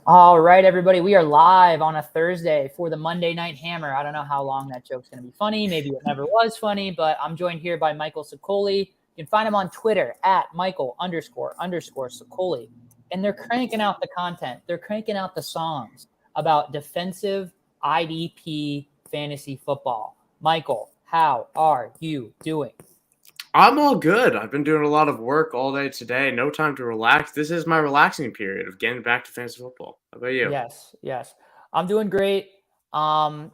All right, everybody. We are live on a Thursday for the Monday Night Hammer. I don't know how long that joke's going to be funny. Maybe it never was funny, but I'm joined here by Michael Sicoli. You can find him on Twitter at Michael__Sicoli. And they're cranking out the content. They're cranking out the songs about defensive IDP fantasy football. Michael, how are you doing? I'm all good. I've been doing a lot of work all day today. No time to relax. This is my relaxing period of getting back to fantasy football. How about you? Yes. I'm doing great. Um,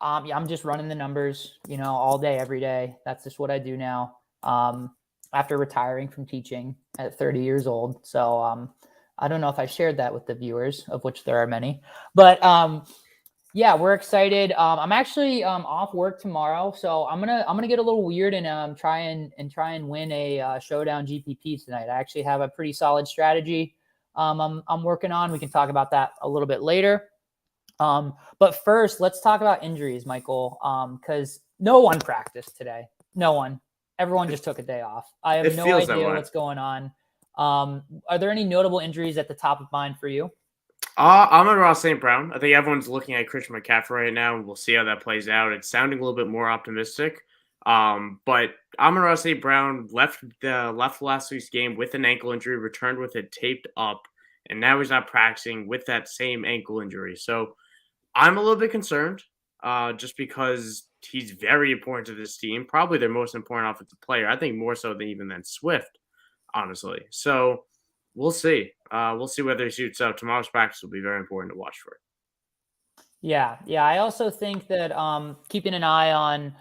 yeah, I'm just running the numbers, all day, every day. That's just what I do now. After retiring from teaching at 30 years old. So, I don't know if I shared that with the viewers, of which there are many, but, yeah, we're excited. I'm actually off work tomorrow, so I'm gonna get a little weird and try and win a showdown GPP tonight. I actually have a pretty solid strategy I'm working on. We can talk about that a little bit later. But first, let's talk about injuries, Michael. Because no one practiced today. No one. Everyone just took a day off. I have no idea what's going on. Are there any notable injuries at the top of mind for you? I'm on Ross St. Brown. I think everyone's looking at Christian McCaffrey right now, and we'll see how that plays out. It's sounding a little bit more optimistic. But Amon Ross St. Brown left last week's game with an ankle injury, returned with it taped up, and now he's not practicing with that same ankle injury. So I'm a little bit concerned, just because he's very important to this team, probably their most important offensive player. I think more so than Swift, honestly. So we'll see. We'll see whether he shoots out. Tomorrow's practice will be very important to watch for. Yeah. I also think that keeping an eye on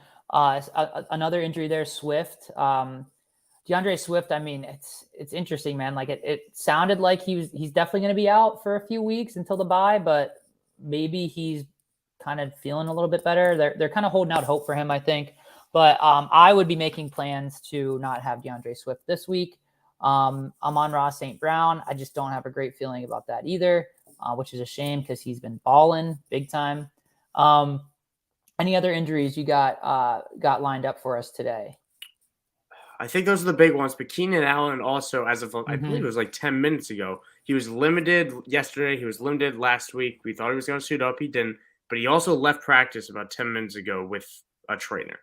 another injury there, Swift. DeAndre Swift. I mean, it's interesting, man. Like it sounded like he's definitely going to be out for a few weeks until the bye, but maybe he's kind of feeling a little bit better. They're kind of holding out hope for him, I think. But I would be making plans to not have DeAndre Swift this week. I'm on Ross St. Brown. I just don't have a great feeling about that either, which is a shame because he's been balling big time. Any other injuries you got lined up for us today? I think those are the big ones. But Keenan Allen also, as of I believe it was like 10 minutes ago, he was limited yesterday. He was limited last week. We thought he was going to suit up. He didn't. But he also left practice about 10 minutes ago with a trainer.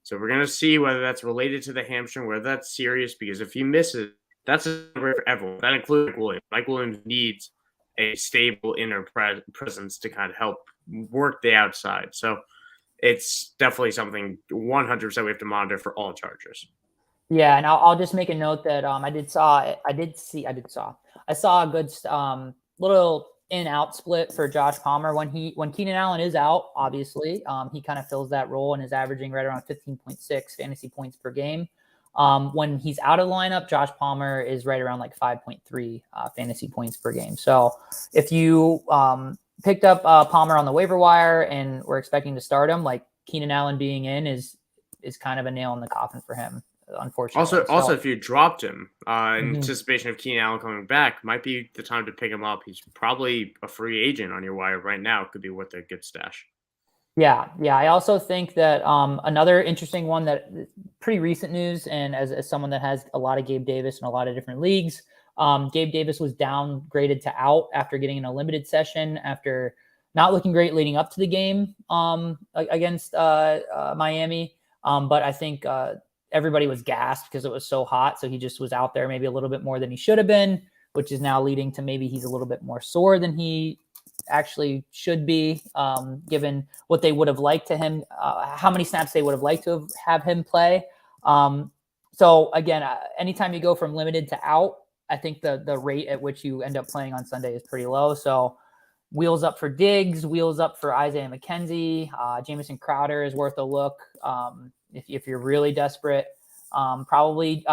So we're going to see whether that's related to the hamstring, whether that's serious, because if he misses, that's a for everyone. That includes Mike Williams. Mike Williams needs a stable inner presence to kind of help work the outside. So it's definitely something 100% we have to monitor for all Chargers. Yeah, and I'll just make a note that I saw a good little in out split for Josh Palmer when Keenan Allen is out. Obviously, he kind of fills that role and is averaging right around 15.6 fantasy points per game. When he's out of the lineup, Josh Palmer is right around like 5.3 fantasy points per game. So if you picked up Palmer on the waiver wire and we're expecting to start him, like Keenan Allen being in is kind of a nail in the coffin for him. Unfortunately. Also, if you dropped him in anticipation of Keenan Allen coming back, might be the time to pick him up. He's probably a free agent on your wire right now. Could be worth a good stash. Yeah. I also think that another interesting one that pretty recent news, and as someone that has a lot of Gabe Davis in a lot of different leagues, Gabe Davis was downgraded to out after getting in a limited session after not looking great leading up to the game against Miami. But I think everybody was gassed because it was so hot. So he just was out there maybe a little bit more than he should have been, which is now leading to maybe he's a little bit more sore than he actually should be, given what they would have liked to him, how many snaps they would have liked to have him play. So again, anytime you go from limited to out, I think the rate at which you end up playing on Sunday is pretty low. So wheels up for Diggs, wheels up for Isaiah McKenzie. Jamison Crowder is worth a look. If you're really desperate, probably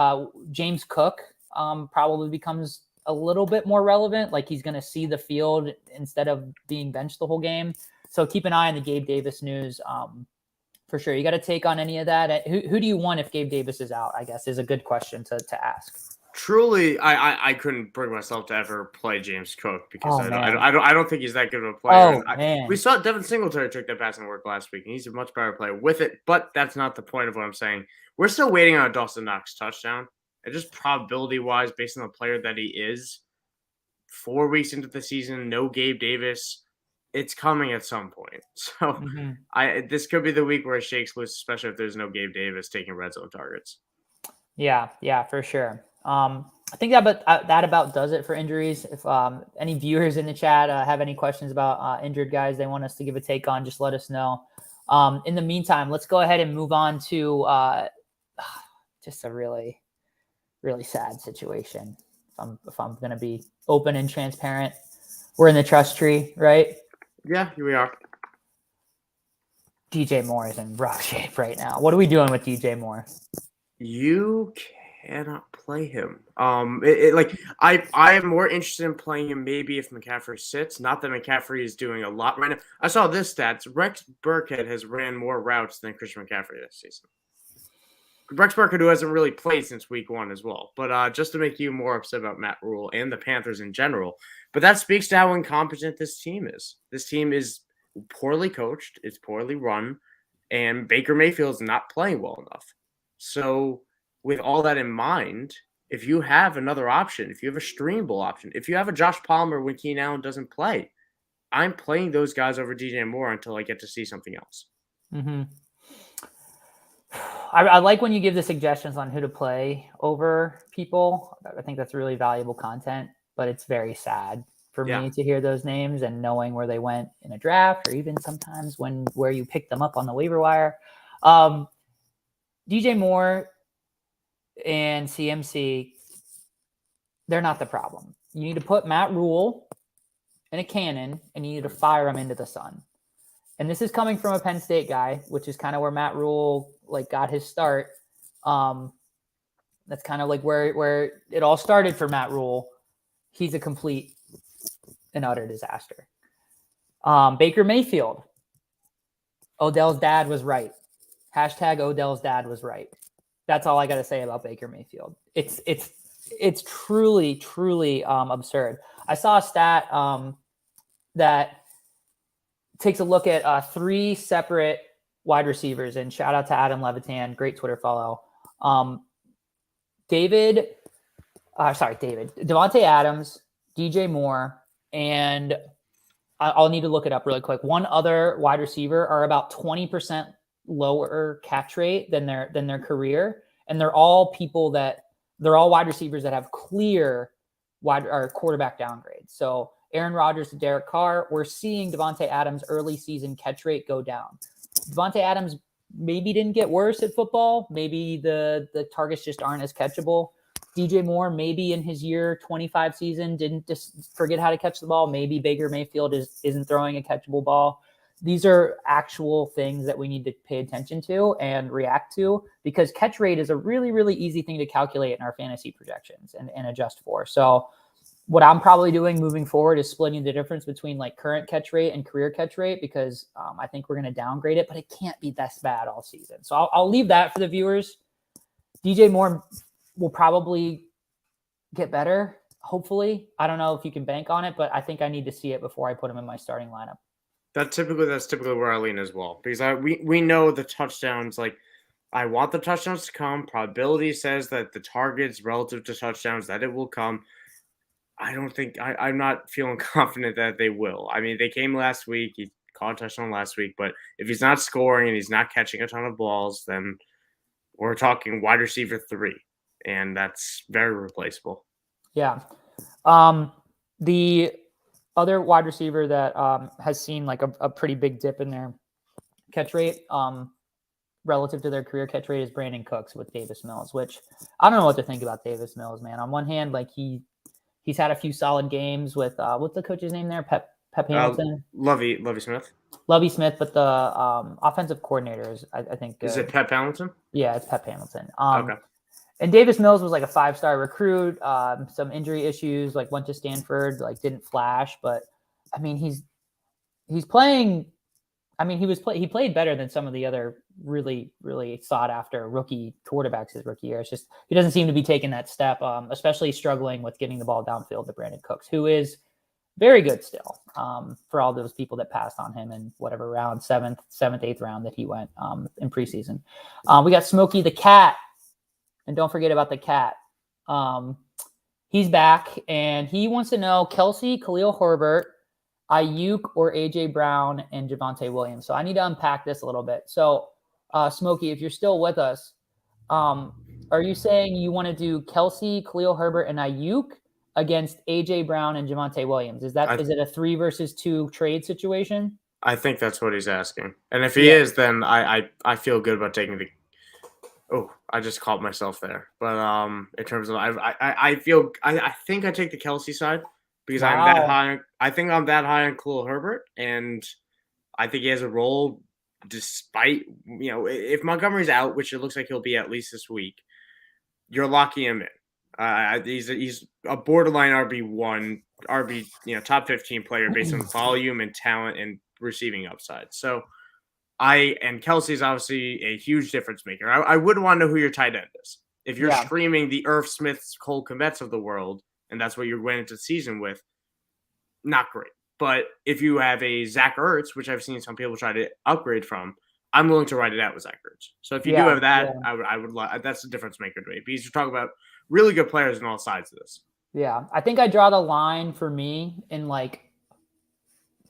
James Cook probably becomes a little bit more relevant. Like he's going to see the field instead of being benched the whole game. So keep an eye on the Gabe Davis news for sure. You got to take on any of that. Who do you want if Gabe Davis is out, I guess, is a good question to ask. Truly, I couldn't bring myself to ever play James Cook because I don't think he's that good of a player. We saw Devin Singletary took that passing work last week, and he's a much better player with it. But that's not the point of what I'm saying. We're still waiting on a Dawson Knox touchdown. And just probability-wise, based on the player that he is, 4 weeks into the season, no Gabe Davis. It's coming at some point. So Mhm. this could be the week where it shakes loose, especially if there's no Gabe Davis taking red zone targets. Yeah, for sure. I think that about does it for injuries. If any viewers in the chat have any questions about injured guys they want us to give a take on, just let us know. In the meantime, let's go ahead and move on to just a really, really sad situation. If I'm going to be open and transparent, we're in the trust tree, right? Yeah, here we are. DJ Moore is in rough shape right now. What are we doing with DJ Moore? You cannot play him. Like I am more interested in playing him maybe if McCaffrey sits. Not that McCaffrey is doing a lot right now. I saw this stats. Rex Burkhead has ran more routes than Christian McCaffrey this season. Rex Burkhead, who hasn't really played since week 1 as well. But just to make you more upset about Matt Rule and the Panthers in general. But that speaks to how incompetent this team is. This team is poorly coached. It's poorly run. And Baker Mayfield's not playing well enough. So with all that in mind, if you have another option, if you have a streamable option, if you have a Josh Palmer when Keenan Allen doesn't play, I'm playing those guys over DJ Moore until I get to see something else. Mm-hmm. I like when you give the suggestions on who to play over people. I think that's really valuable content, but it's very sad for me to hear those names and knowing where they went in a draft or even sometimes where you picked them up on the waiver wire. DJ Moore and CMC, they're not the problem. You need to put Matt Rule in a cannon and you need to fire him into the sun. And this is coming from a Penn State guy, which is kind of where Matt Rule got his start. That's kind of like where it all started for Matt Rule. He's a complete and utter disaster. Baker Mayfield. Odell's dad was right. Hashtag Odell's dad was right. That's all I got to say about Baker Mayfield. It's truly, truly absurd. I saw a stat that takes a look at 3 separate wide receivers, and shout out to Adam Levitan, great Twitter follow. Davante Adams, DJ Moore, and I'll need to look it up really quick. One other wide receiver are about 20% lower catch rate than their career, and they're all wide receivers that have clear quarterback downgrades. So Aaron Rodgers to Derek Carr, we're seeing Davante Adams' early season catch rate go down. Davante Adams maybe didn't get worse at football. Maybe the targets just aren't as catchable. DJ Moore, maybe in his year 25 season, didn't just forget how to catch the ball. Maybe Baker Mayfield isn't throwing a catchable ball. These are actual things that we need to pay attention to and react to, because catch rate is a really, really easy thing to calculate in our fantasy projections and adjust for. So what I'm probably doing moving forward is splitting the difference between current catch rate and career catch rate, because I think we're going to downgrade it, but it can't be this bad all season. So I'll leave that for the viewers. DJ Moore will probably get better, hopefully. I don't know if you can bank on it, but I think I need to see it before I put him in my starting lineup. That's typically where I lean as well, because we know the touchdowns. I want the touchdowns to come. Probability says that the targets relative to touchdowns that it will come. I'm not feeling confident that they will. I mean, they came last week. He caught a touchdown last week, but if he's not scoring and he's not catching a ton of balls, then we're talking wide receiver 3, and that's very replaceable. Yeah. The other wide receiver that has seen a pretty big dip in their catch rate relative to their career catch rate is Brandon Cooks with Davis Mills, which I don't know what to think about Davis Mills, man. On one hand, he's had a few solid games with what's the coach's name there? Pep Hamilton? Lovie Smith. Lovie Smith, but the offensive coordinator is, I think. Is it Pep Hamilton? Yeah, it's Pep Hamilton. Okay. And Davis Mills was a 5-star recruit, some injury issues, went to Stanford, didn't flash, but I mean, he's playing. I mean, he played better than some of the other really, really sought after rookie quarterbacks his rookie year. It's just, he doesn't seem to be taking that step, especially struggling with getting the ball downfield to Brandon Cooks, who is very good still, for all those people that passed on him in whatever round, 7th, 8th round that he went in preseason. We got Smokey the Cat. And don't forget about the cat. He's back, and he wants to know Kelsey, Khalil Herbert, Ayuk, or AJ Brown and Javonte Williams. So I need to unpack this a little bit. So, Smokey, if you're still with us, are you saying you want to do Kelsey, Khalil Herbert, and Ayuk against AJ Brown and Javonte Williams? Is it a 3 versus 2 trade situation? I think that's what he's asking. And if he is, then I feel good about taking the. Oh, I just caught myself there. But in terms of I think I take the Kelsey side because I'm that high. I think I'm that high on Khalil Herbert, and I think he has a role despite if Montgomery's out, which it looks like he'll be at least this week. You're locking him in. He's a borderline RB1, top 15 player based on volume and talent and receiving upside. So and Kelsey's obviously a huge difference maker. I would want to know who your tight end is. If you're streaming the Irv Smiths, Cole Kmets of the world, and that's what you're going into the season with, not great. But if you have a Zach Ertz, which I've seen some people try to upgrade from, I'm willing to write it out with Zach Ertz. So if you do have that, I would that's a difference maker to me because you're talking about really good players on all sides of this. Yeah, I think I draw the line for me in like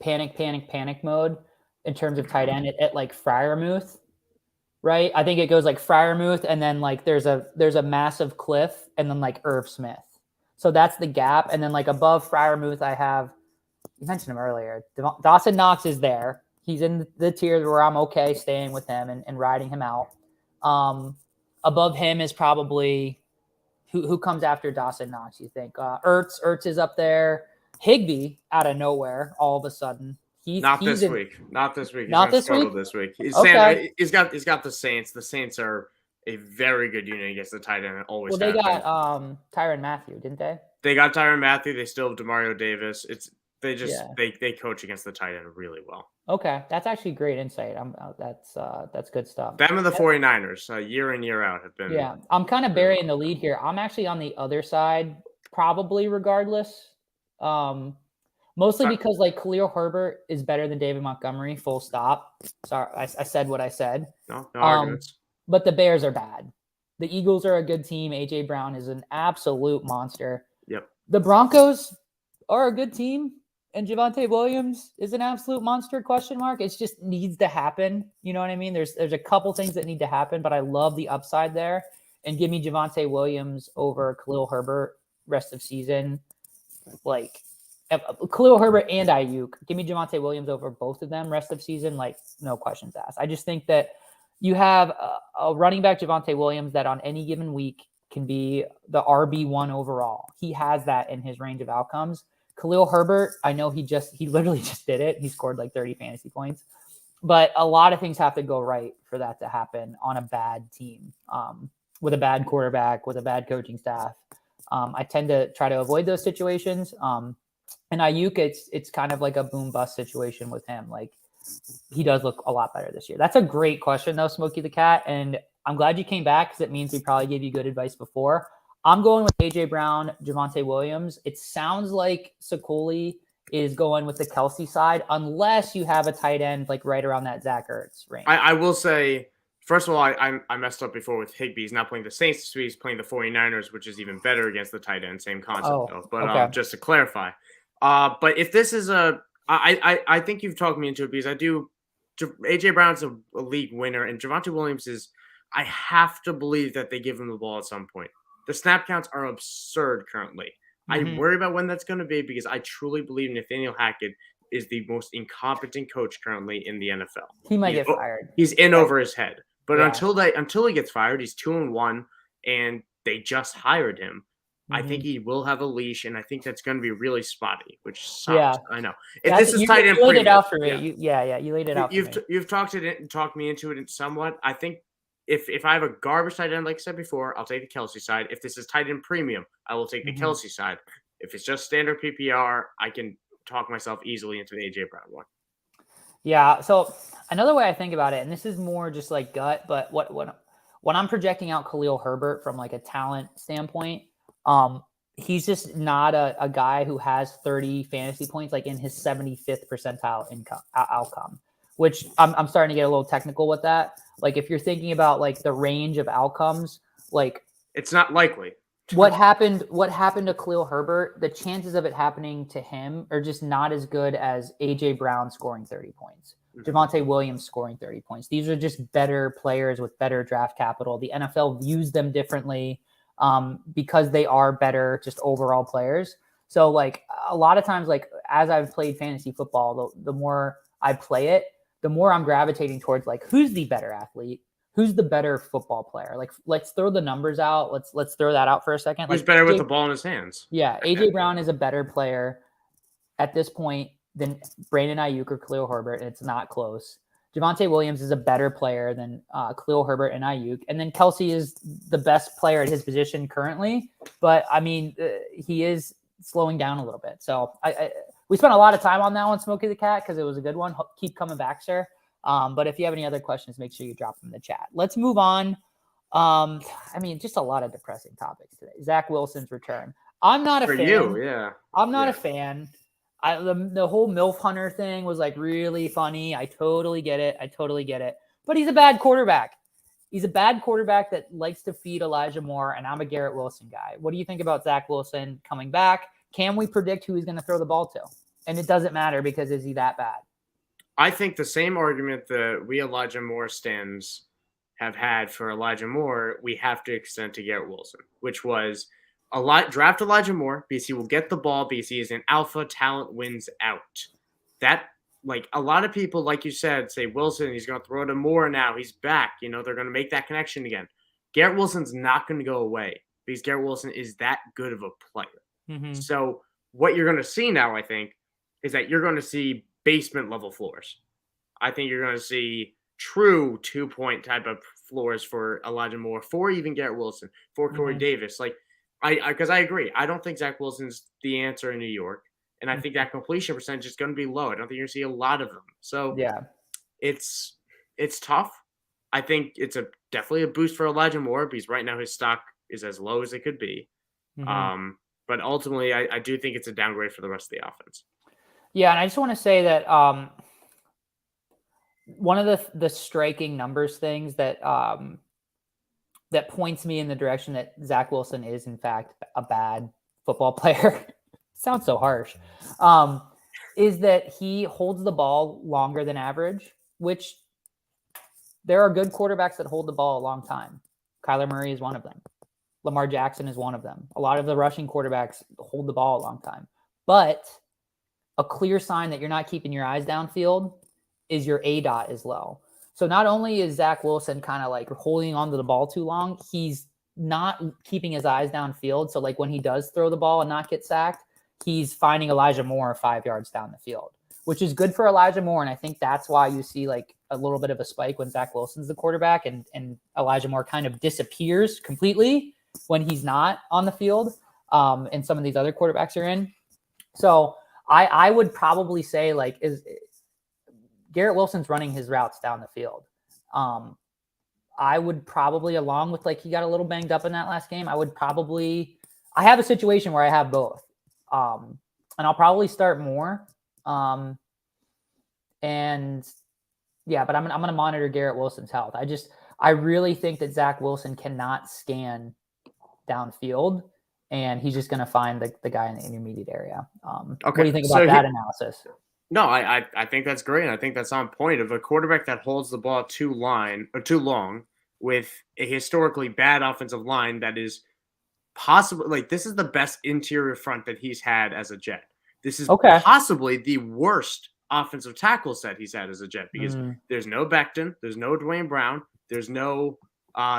panic mode in terms of tight end at like Freiermuth, right? I think it goes like Freiermuth, and then like there's a massive cliff, and then like Irv Smith. So that's the gap, and then like above Freiermuth, I have. You mentioned him earlier. Dawson Knox is there. He's in the tiers where I'm okay staying with him and riding him out. Above him is probably who comes after Dawson Knox, you think? Ertz is up there. Higbee out of nowhere all of a sudden. Not this week. Not this week. Not this week? This week. He's got the Saints. The Saints are a very good unit against the tight end. Always. Well, they got Tyrann Mathieu, didn't they? They got Tyrann Mathieu. They still have Demario Davis. They coach against the tight end really well. Okay, that's actually great insight. That's good stuff. Them and the 49ers, year in, year out, have been. Yeah, I'm kind of burying the lead here. I'm actually on the other side, probably regardless. Mostly because like Khalil Herbert is better than David Montgomery, full stop. Sorry, I said what I said. No arguments. But the Bears are bad. The Eagles are a good team. AJ Brown is an absolute monster. Yep. The Broncos are a good team. And Javonte Williams is an absolute monster, question mark. It just needs to happen. You know what I mean? There's a couple things that need to happen, but I love the upside there. And give me Javonte Williams over Khalil Herbert rest of season. Like Khalil Herbert and Ayuk. Give me Javonte Williams over both of them rest of season. Like no questions asked. I just think that you have a running back, Javonte Williams, that on any given week can be the RB1 overall. He has that in his range of outcomes. Khalil Herbert, I know he literally just did it. He scored like 30 fantasy points, but a lot of things have to go right for that to happen on a bad team, with a bad quarterback, with a bad coaching staff. I tend to try to avoid those situations. And Ayuk, it's kind of like a boom bust situation with him. Like he does look a lot better this year. That's a great question though, Smokey the Cat. And I'm glad you came back because it means we probably gave you good advice before. I'm going with AJ Brown, Javonte Williams. It sounds like Sokoli is going with the Kelsey side, unless you have a tight end like right around that Zach Ertz range. I will say, first of all, I messed up before with Higbee. He's not playing the Saints this week. He's playing the 49ers, which is even better against the tight end. Same concept, though. But okay. Just to clarify. But if this is I think you've talked me into it because I do. AJ Brown's a league winner, and Javonte Williams is. I have to believe that they give him the ball at some point. The snap counts are absurd currently. I worry about when that's going to be because I truly believe Nathaniel Hackett is the most incompetent coach currently in the NFL. He might get fired. He's in over his head. But until he gets fired, he's 2-1, and they just hired him. I think he will have a leash, and I think that's going to be really spotty, which sucks. Yeah. I know. This is tight end. You laid it out for me. You laid it out for me. You've talked me into it somewhat. I think if I have a garbage tight end, like I said before, I'll take the Kelsey side. If this is tight end premium, I will take the Kelsey side. If it's just standard PPR, I can talk myself easily into the AJ Brown one. Yeah. So another way I think about it, and this is more just like gut, but when I'm projecting out Khalil Herbert from like a talent standpoint, he's just not a guy who has 30 fantasy points like in his 75th percentile outcome, which I'm starting to get a little technical with that. Like if you're thinking about like the range of outcomes, like it's not likely. what happened to Khalil Herbert, the chances of it happening to him are just not as good as AJ Brown scoring 30 points. Javonte Williams scoring 30 points. These are just better players with better draft capital. The NFL views them differently because they are better just overall players. So like a lot of times, like as I've played fantasy football, the more I play it, the more I'm gravitating towards like who's the better athlete, who's the better football player. Like let's throw the numbers out. Let's throw that out for a second. Who's like better with the ball in his hands? Yeah, AJ Brown is a better player at this point than Brandon Ayuk or Khalil Herbert, and it's not close. Javonte Williams is a better player than Khalil Herbert and Ayuk. And then Kelsey is the best player at his position currently. But, I mean, he is slowing down a little bit. So we spent a lot of time on that one, Smokey the Cat, because it was a good one. Keep coming back, sir. But if you have any other questions, make sure you drop them in the chat. Let's move on. I mean, just a lot of depressing topics today. Zach Wilson's return. I'm not a fan. For you, yeah. I'm not a fan. The whole MILF Hunter thing was like really funny. I totally get it. But he's a bad quarterback. He's a bad quarterback that likes to feed Elijah Moore, and I'm a Garrett Wilson guy. What do you think about Zach Wilson coming back? Can we predict who he's going to throw the ball to? And it doesn't matter because is he that bad? I think the same argument that we Elijah Moore stands have had for Elijah Moore, we have to extend to Garrett Wilson, which was draft Elijah Moore because he will get the ball because he is an alpha talent wins out. That, like, a lot of people, like you said, say Wilson, he's going to throw to Moore now. He's back. You know, they're going to make that connection again. Garrett Wilson's not going to go away because Garrett Wilson is that good of a player. Mm-hmm. So what you're going to see now, I think, is that you're going to see basement level floors. I think you're going to see true 2-point type of floors for Elijah Moore, for even Garrett Wilson, for Corey Davis. Like, because I agree. I don't think Zach Wilson's the answer in New York. And I think that completion percentage is going to be low. I don't think you're going to see a lot of them. So yeah, it's tough. I think it's definitely a boost for Elijah Moore because right now his stock is as low as it could be. Mm-hmm. But ultimately, I do think it's a downgrade for the rest of the offense. Yeah, and I just want to say that one of the striking numbers things that that points me in the direction that Zach Wilson is, in fact, a bad football player. Sounds so harsh. Is that he holds the ball longer than average, which there are good quarterbacks that hold the ball a long time. Kyler Murray is one of them. Lamar Jackson is one of them. A lot of the rushing quarterbacks hold the ball a long time. But a clear sign that you're not keeping your eyes downfield is your ADOT is low. So not only is Zach Wilson kind of like holding onto the ball too long, he's not keeping his eyes downfield. So like when he does throw the ball and not get sacked, he's finding Elijah Moore 5 yards down the field, which is good for Elijah Moore. And I think that's why you see like a little bit of a spike when Zach Wilson's the quarterback and Elijah Moore kind of disappears completely when he's not on the field. And some of these other quarterbacks are in. So I would probably say like is Garrett Wilson's running his routes down the field. I would probably, along with like he got a little banged up in that last game, I have a situation where I have both. And I'll probably start Moore. And yeah, but I'm going to monitor Garrett Wilson's health. I really think that Zach Wilson cannot scan downfield, and he's just going to find the guy in the intermediate area. Okay. What do you think about that analysis? No, I think that's great. I think that's on point. Of a quarterback that holds the ball too long with a historically bad offensive line that is possibly like this is the best interior front that he's had as a Jet. This is possibly the worst offensive tackle set he's had as a Jet because there's no Becton, there's no Dwayne Brown, there's no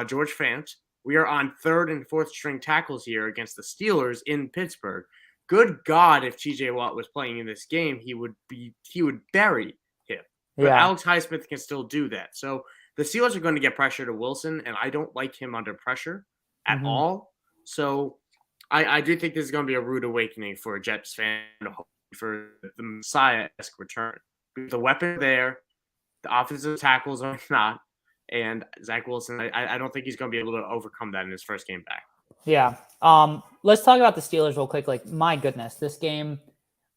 George Fant. We are on third and fourth string tackles here against the Steelers in Pittsburgh. Good God, if TJ Watt was playing in this game, he would bury him. But Alex Highsmith can still do that. So the Steelers are going to get pressure to Wilson, and I don't like him under pressure at all. So I do think this is going to be a rude awakening for a Jets fan for the Messiah-esque return. The weapon there, the offensive tackles are not, and Zach Wilson, I don't think he's going to be able to overcome that in his first game back. Yeah. Let's talk about the Steelers real quick. Like, my goodness, this game,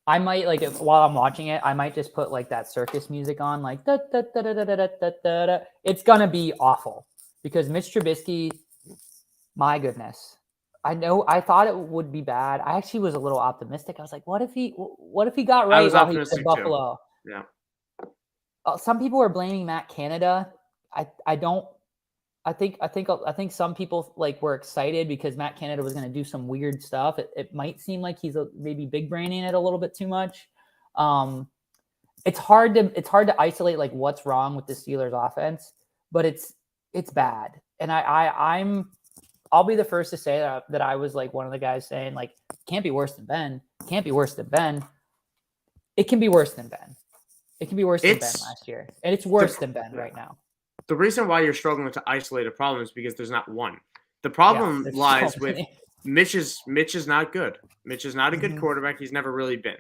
I might while I'm watching it, I might just put like that circus music on, like da, da, da, da, da, da, da, da, da. It's gonna be awful because Mitch Trubisky, my goodness, I know. I thought it would be bad. I actually was a little optimistic. I was like, what if he got I right was while he was in optimistic too. Buffalo? Yeah. Some people are blaming Matt Canada. I don't. I think some people like were excited because Matt Canada was going to do some weird stuff. It might seem like he's maybe big braining it a little bit too much. Um, it's hard to isolate like what's wrong with the Steelers offense, but it's bad. And I'll be the first to say that I was like one of the guys saying like can't be worse than Ben. Can't be worse than Ben. It can be worse than Ben. It can be worse than Ben last year. And it's worse than Ben right now. The reason why you're struggling to isolate a problem is because there's not one. The problem lies with Mitch is not good. Mitch is not a good quarterback. He's never really been.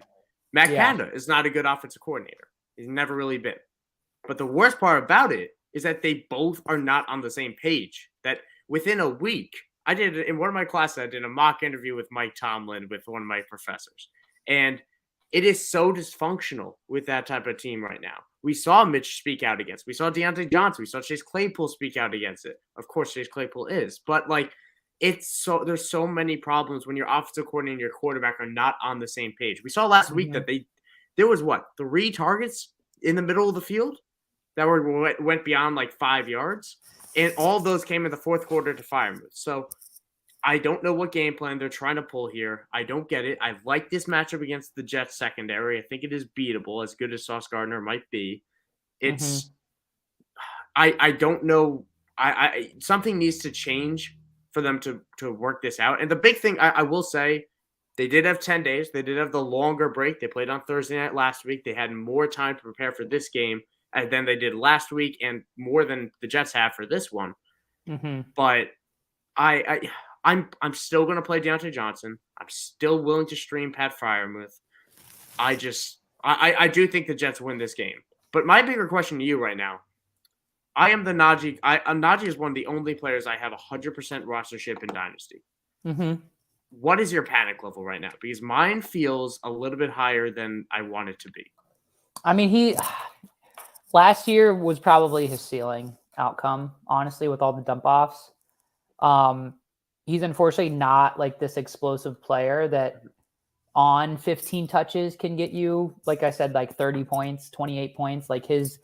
Matt Canada is not a good offensive coordinator. He's never really been. But the worst part about it is that they both are not on the same page. That within a week, I did in one of my classes, I did a mock interview with Mike Tomlin with one of my professors. And it is so dysfunctional with that type of team right now. We saw Mitch speak out against. We saw Deontay Johnson. We saw Chase Claypool speak out against it. Of course, Chase Claypool is. But like it's so there's so many problems when your offensive coordinator and your quarterback are not on the same page. We saw last week that there was 3 targets in the middle of the field that went beyond like 5 yards, and all of those came in the fourth quarter to Freiermuth. So I don't know what game plan they're trying to pull here. I don't get it. I like this matchup against the Jets secondary. I think it is beatable, as good as Sauce Gardner might be. It's I don't know. I something needs to change for them to work this out. And the big thing I will say, they did have 10 days. They did have the longer break. They played on Thursday night last week. They had more time to prepare for this game than they did last week, and more than the Jets have for this one. But I'm still going to play Deontay Johnson. I'm still willing to stream Pat Freiermuth. I do think the Jets win this game. But my bigger question to you right now, I am the Najee. Najee is one of the only players I have 100% rostership in Dynasty. What is your panic level right now? Because mine feels a little bit higher than I want it to be. I mean, last year was probably his ceiling outcome, honestly, with all the dump offs. He's unfortunately not like this explosive player that on 15 touches can get you, like I said, like 30 points, 28 points. Like his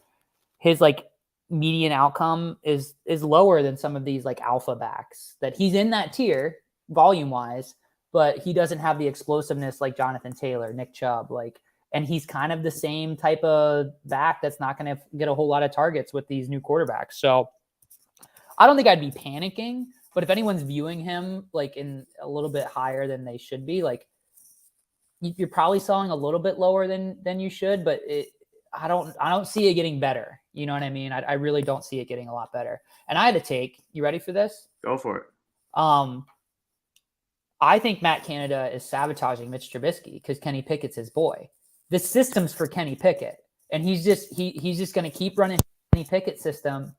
like median outcome is lower than some of these like alpha backs that he's in that tier volume wise, but he doesn't have the explosiveness like Jonathan Taylor, Nick Chubb, and he's kind of the same type of back that's not going to get a whole lot of targets with these new quarterbacks. So I don't think I'd be panicking, but if anyone's viewing him like in a little bit higher than they should be, like you're probably selling a little bit lower than you should, but I don't see it getting better. You know what I mean? I really don't see it getting a lot better. And I had to take, you ready for this? Go for it. I think Matt Canada is sabotaging Mitch Trubisky because Kenny Pickett's his boy. The system's for Kenny Pickett, and he's just going to keep running Kenny Pickett's system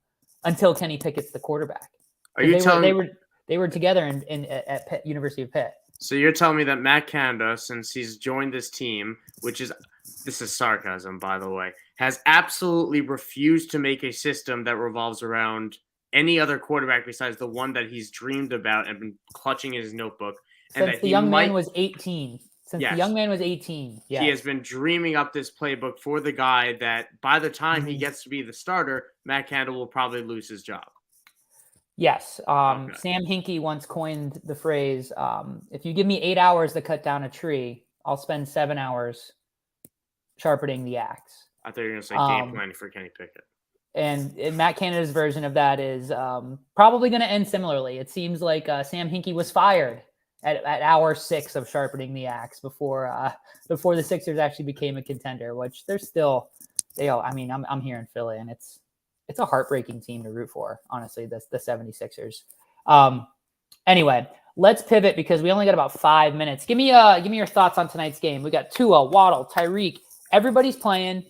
until Kenny Pickett's the quarterback. Are you telling they were together at Pitt, University of Pitt? So you're telling me that Matt Canada, since he's joined this team, this is sarcasm, by the way, has absolutely refused to make a system that revolves around any other quarterback besides the one that he's dreamed about and been clutching in his notebook. Since the young man was 18. He has been dreaming up this playbook for the guy that by the time he gets to be the starter, Matt Canada will probably lose his job. Yes. Okay. Sam Hinkie once coined the phrase, if you give me 8 hours to cut down a tree, I'll spend 7 hours sharpening the axe. I thought you were going to say game planning for Kenny Pickett. And Matt Canada's version of that is probably going to end similarly. It seems like Sam Hinkie was fired at hour 6 of sharpening the axe before the Sixers actually became a contender, which they're still, I'm here in Philly, and it's a heartbreaking team to root for, honestly, the 76ers. Anyway, let's pivot because we only got about 5 minutes. Give me your thoughts on tonight's game. We got Tua, Waddle, Tyreek. Everybody's playing.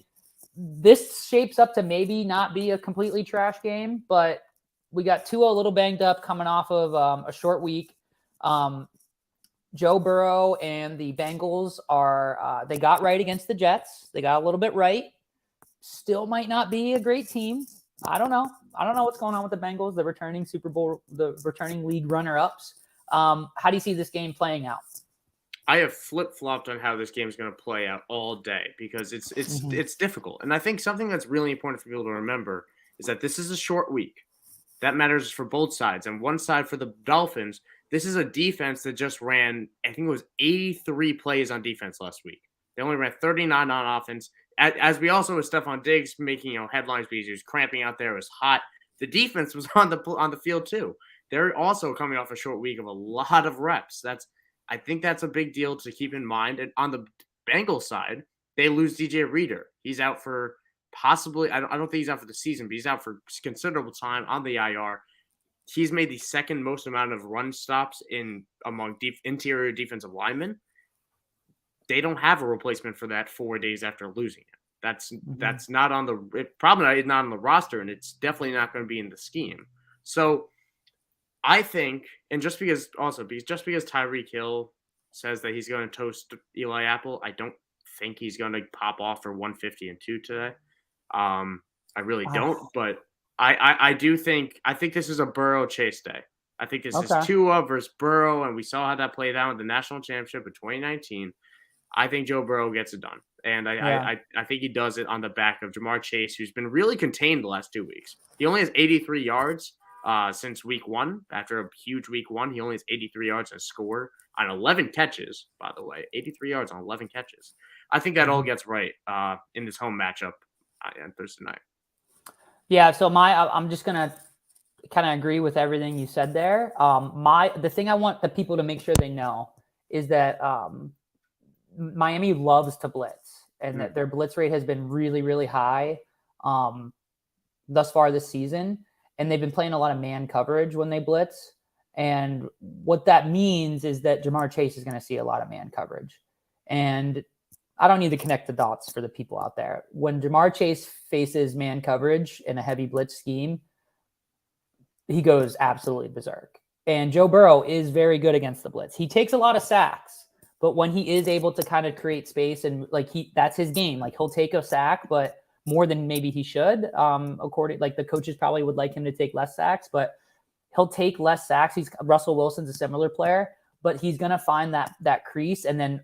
This shapes up to maybe not be a completely trash game, but we got Tua a little banged up coming off of a short week. Joe Burrow and the Bengals they got right against the Jets. They got a little bit right. Still might not be a great team. I don't know what's going on with the Bengals, the returning league runner-ups. How do you see this game playing out? I have flip-flopped on how this game is going to play out all day because it's difficult. And I think something that's really important for people to remember is that this is a short week. That matters for both sides. And one side for the Dolphins, this is a defense that just ran, I think it was 83 plays on defense last week. They only ran 39 on offense. As we also with Stephon Diggs making headlines because he was cramping out there, it was hot. The defense was on the field too. They're also coming off a short week of a lot of reps. I think that's a big deal to keep in mind. And on the Bengals side, they lose DJ Reader. He's out for possibly, I don't think he's out for the season, but he's out for considerable time on the IR. He's made the second most amount of run stops among interior defensive linemen. They don't have a replacement for that 4 days after losing it. That's not on the probably not on the roster, and it's definitely not going to be in the scheme. So I think, and just because Tyreek Hill says that he's going to toast Eli Apple, I don't think he's going to pop off for 150 and 2 today. I really don't, but I think this is a Burrow Chase day. I think this is Tua versus Burrow, and we saw how that played out in the national championship of 2019. I think Joe Burrow gets it done, and I think he does it on the back of Ja'Marr Chase, who's been really contained the last 2 weeks. He only has 83 yards since week 1. After a huge week 1, he only has 83 yards and a score on 11 catches, by the way. 83 yards on 11 catches. I think that all gets right in this home matchup on Thursday night. Yeah, so I'm just going to kind of agree with everything you said there. The thing I want the people to make sure they know is that Miami loves to blitz, and that their blitz rate has been really, really high thus far this season. And they've been playing a lot of man coverage when they blitz. And what that means is that Ja'Marr Chase is going to see a lot of man coverage. And I don't need to connect the dots for the people out there. When Ja'Marr Chase faces man coverage in a heavy blitz scheme, he goes absolutely berserk. And Joe Burrow is very good against the blitz. He takes a lot of sacks, but when he is able to kind of create space and that's his game. Like, he'll take a sack, but more than maybe he should. The coaches probably would like him to take less sacks, but he'll take less sacks. Russell Wilson's a similar player, but he's going to find that crease. And then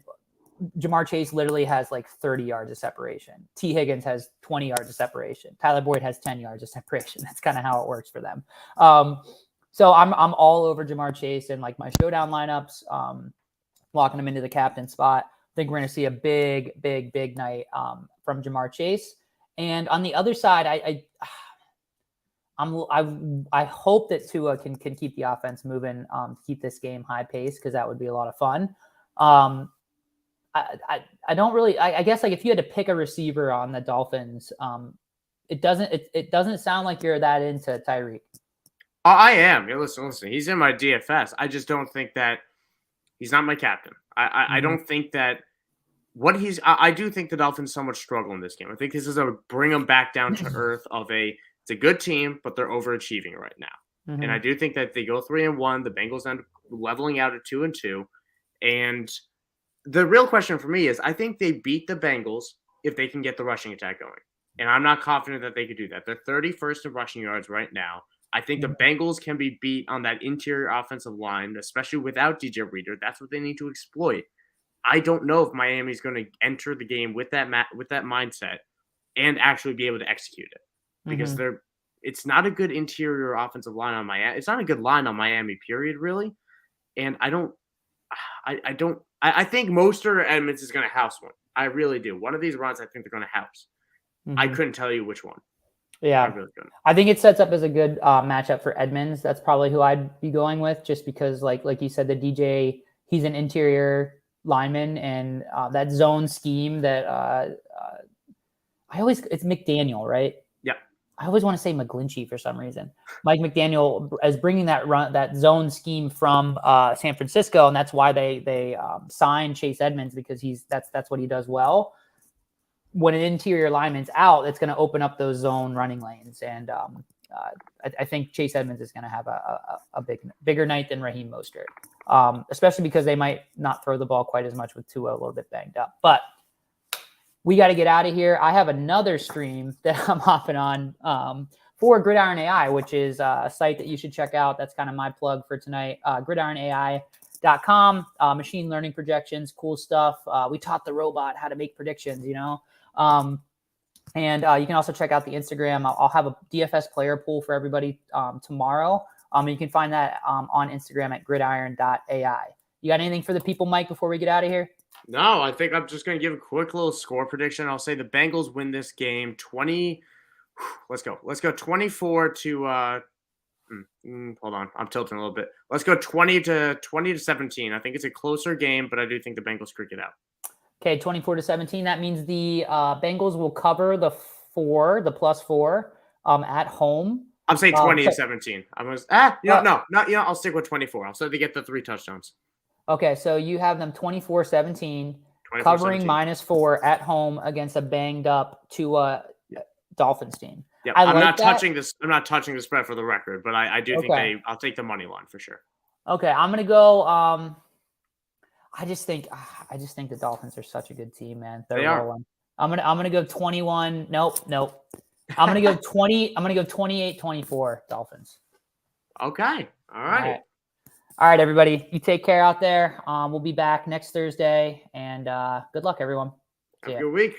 Ja'Marr Chase literally has like 30 yards of separation. T. Higgins has 20 yards of separation. Tyler Boyd has 10 yards of separation. That's kind of how it works for them. So I'm all over Ja'Marr Chase and like my showdown lineups, locking him into the captain spot. I think we're going to see a big night from Ja'Marr Chase. And on the other side, I hope that Tua can keep the offense moving, keep this game high pace, because that would be a lot of fun. I don't really. I guess like if you had to pick a receiver on the Dolphins, it doesn't sound like you're that into Tyreek. I am. Listen. He's in my DFS. I just don't think that he's not my captain. I don't think that I do think the Dolphins somewhat struggle in this game. I think this is a bring them back down to earth it's a good team, but they're overachieving right now. And I do think that they go 3-1. The Bengals end up leveling out at 2-2. And the real question for me is, I think they beat the Bengals if they can get the rushing attack going. And I'm not confident that they could do that. They're 31st in rushing yards right now. I think the Bengals can be beat on that interior offensive line, especially without DJ Reader. That's what they need to exploit. I don't know if Miami's going to enter the game with that mindset and actually be able to execute it, because it's not a good interior offensive line on Miami. It's not a good line on Miami, period, really. And I think Mostert or Edmonds is going to house one. I really do. One of these runs, I think they're going to house. I couldn't tell you which one. Yeah, I think it sets up as a good matchup for Edmonds. That's probably who I'd be going with, just because, like you said, the DJ, he's an interior lineman, and that zone scheme that it's McDaniel, right? Yeah. I always want to say McGlinchey for some reason. Mike McDaniel is bringing that zone scheme from San Francisco, and that's why they signed Chase Edmonds, because that's what he does well. When an interior lineman's out, it's going to open up those zone running lanes, and I think Chase Edmonds is going to have a bigger night than Raheem Mostert, especially because they might not throw the ball quite as much with Tua a little bit banged up. But we got to get out of here. I have another stream that I'm hopping on for Gridiron AI, which is a site that you should check out. That's kind of my plug for tonight. GridironAI.com, machine learning projections, cool stuff. We taught the robot how to make predictions, you know. And you can also check out the Instagram. I'll have a DFS player pool for everybody tomorrow. You can find that on Instagram at gridiron.ai. You got anything for the people, Mike, before we get out of here? No, I think I'm just going to give a quick little score prediction. I'll say the Bengals win this game 20. Let's go 24 to hold on. I'm tilting a little bit. Let's go 20 to 17. I think it's a closer game, but I do think the Bengals crick it out. Okay, 24-17. That means the Bengals will cover the +4 at home. I'm saying 20 to 17. I'll stick with 24. I'll say they get the 3 touchdowns. Okay, so you have them 24-17, covering -4 at home against a banged up Tua Dolphins team. Yeah, I'm not touching this. I'm not touching the spread for the record, but I do think I'll take the money line for sure. Okay, I'm gonna go. I just think the Dolphins are such a good team, man. They're rolling. I'm gonna go 21. Nope. I'm gonna go 20. I'm gonna go 28-24 Dolphins. Okay. All right. All right, everybody. You take care out there. We'll be back next Thursday, and good luck, everyone. Have a good week.